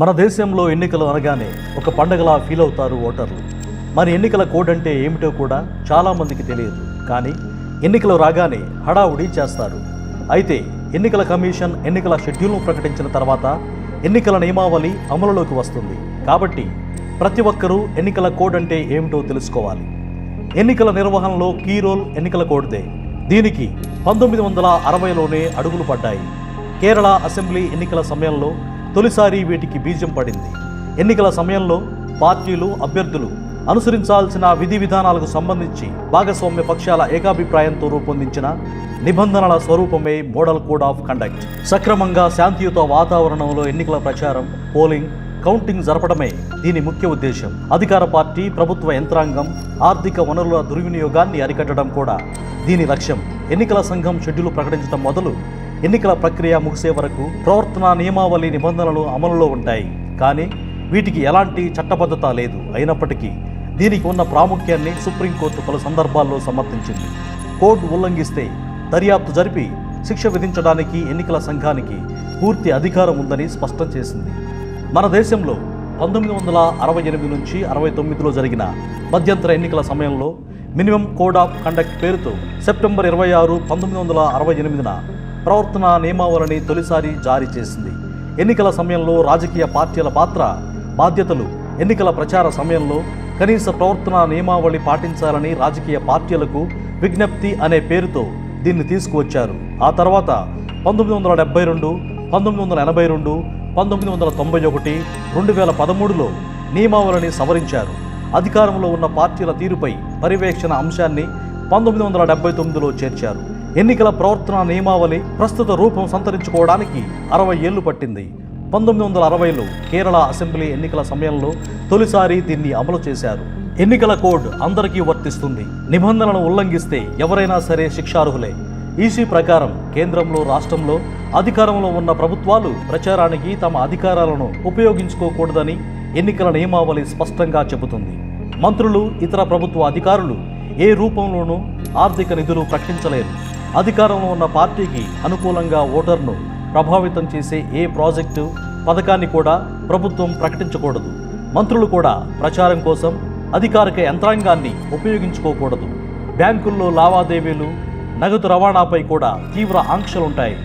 మన దేశంలో ఎన్నికలు అనగానే ఒక పండగలా ఫీల్ అవుతారు ఓటర్లు. మరి ఎన్నికల కోడ్ అంటే ఏమిటో కూడా చాలామందికి తెలియదు. కానీ ఎన్నికలు రాగానే హడావుడి చేస్తారు. అయితే ఎన్నికల కమిషన్ ఎన్నికల షెడ్యూల్ను ప్రకటించిన తర్వాత ఎన్నికల నియమావళి అమలులోకి వస్తుంది. కాబట్టి ప్రతి ఒక్కరూ ఎన్నికల కోడ్ అంటే ఏమిటో తెలుసుకోవాలి. ఎన్నికల నిర్వహణలో కీ రోల్ ఎన్నికల కోడ్దే. దీనికి 1960లోనే అడుగులు పడ్డాయి. కేరళ అసెంబ్లీ ఎన్నికల సమయంలో తొలిసారి వీటికి బీజం పడింది. ఎన్నికల సమయంలో పార్టీలు, అభ్యర్థులు అనుసరించాల్సిన విధి విధానాలకు సంబంధించి భాగస్వామ్య పక్షాల ఏకాభిప్రాయంతో రూపొందించిన నిబంధనల స్వరూపమే మోడల్ కోడ్ ఆఫ్ కండక్ట్. సక్రమంగా శాంతియుత వాతావరణంలో ఎన్నికల ప్రచారం, పోలింగ్, కౌంటింగ్ జరపడమే దీని ముఖ్య ఉద్దేశం. అధికార పార్టీ, ప్రభుత్వ యంత్రాంగం, ఆర్థిక వనరుల దుర్వినియోగాన్ని అరికట్టడం కూడా దీని లక్ష్యం. ఎన్నికల సంఘం షెడ్యూల్ ప్రకటించడం మొదలు ఎన్నికల ప్రక్రియ ముగిసే వరకు ప్రవర్తన నియమావళి నిబంధనలు అమలులో ఉంటాయి. కానీ వీటికి ఎలాంటి చట్టబద్ధత లేదు. అయినప్పటికీ దీనికి ఉన్న ప్రాముఖ్యాన్ని సుప్రీంకోర్టు పలు సందర్భాల్లో సమర్థించింది. కోడ్ ఉల్లంఘిస్తే దర్యాప్తు జరిపి శిక్ష విధించడానికి ఎన్నికల సంఘానికి పూర్తి అధికారం ఉందని స్పష్టం చేసింది. మన దేశంలో 1968 నుంచి 69లో జరిగిన మధ్యంతర ఎన్నికల సమయంలో మినిమం కోడ్ ఆఫ్ కండక్ట్ పేరుతో సెప్టెంబర్ 26, 1968న ప్రవర్తన నియమావళిని తొలిసారి జారీ చేసింది. ఎన్నికల సమయంలో రాజకీయ పార్టీల పాత్ర, బాధ్యతలు, ఎన్నికల ప్రచార సమయంలో కనీస ప్రవర్తన నియమావళి పాటించాలని రాజకీయ పార్టీలకు విజ్ఞప్తి అనే పేరుతో దీన్ని తీసుకువచ్చారు. ఆ తర్వాత 1972, 1982, 1991, 2013లో నియమావళిని సవరించారు. అధికారంలో ఉన్న పార్టీల తీరుపై పర్యవేక్షణ అంశాన్ని 1979లో చేర్చారు. ఎన్నికల ప్రవర్తన నియమావళి ప్రస్తుత రూపం సంతరించుకోవడానికి 60 ఏళ్లు పట్టింది. 1960లో కేరళ అసెంబ్లీ ఎన్నికల సమయంలో తొలిసారి దీన్ని అమలు చేశారు. ఎన్నికల కోడ్ అందరికీ వర్తిస్తుంది. నిబంధనలను ఉల్లంఘిస్తే ఎవరైనా సరే శిక్షార్హులే. ఈసీ ప్రకారం కేంద్రంలో, రాష్ట్రంలో అధికారంలో ఉన్న ప్రభుత్వాలు ప్రచారానికి తమ అధికారాలను ఉపయోగించుకోకూడదని ఎన్నికల నియమావళి స్పష్టంగా చెబుతుంది. మంత్రులు, ఇతర ప్రభుత్వ అధికారులు ఏ రూపంలోనూ ఆర్థిక నిధులు ప్రకటించలేరు. అధికారంలో ఉన్న పార్టీకి అనుకూలంగా ఓటర్ను ప్రభావితం చేసే ఏ ప్రాజెక్టు, పథకాన్ని కూడా ప్రభుత్వం ప్రకటించకూడదు. మంత్రులు కూడా ప్రచారం కోసం అధికారిక యంత్రాంగాన్ని ఉపయోగించుకోకూడదు. బ్యాంకుల్లో లావాదేవీలు, నగదు రవాణాపై కూడా తీవ్ర ఆంక్షలుంటాయి.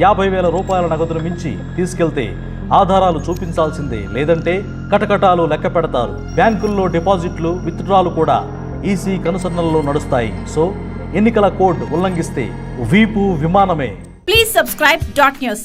50,000 రూపాయల నగదును మించి తీసుకెళ్తే ఆధారాలు చూపించాల్సిందే, లేదంటే కటకటాలు లెక్క పెడతారు. బ్యాంకుల్లో డిపాజిట్లు, విత్డ్రాలు కూడా ఈసీ కనుసన్నల్లో నడుస్తాయి. సో ఎన్నికల కోడ్ ఉల్లంఘిస్తే వీపు విమానమే. Please subscribe .news.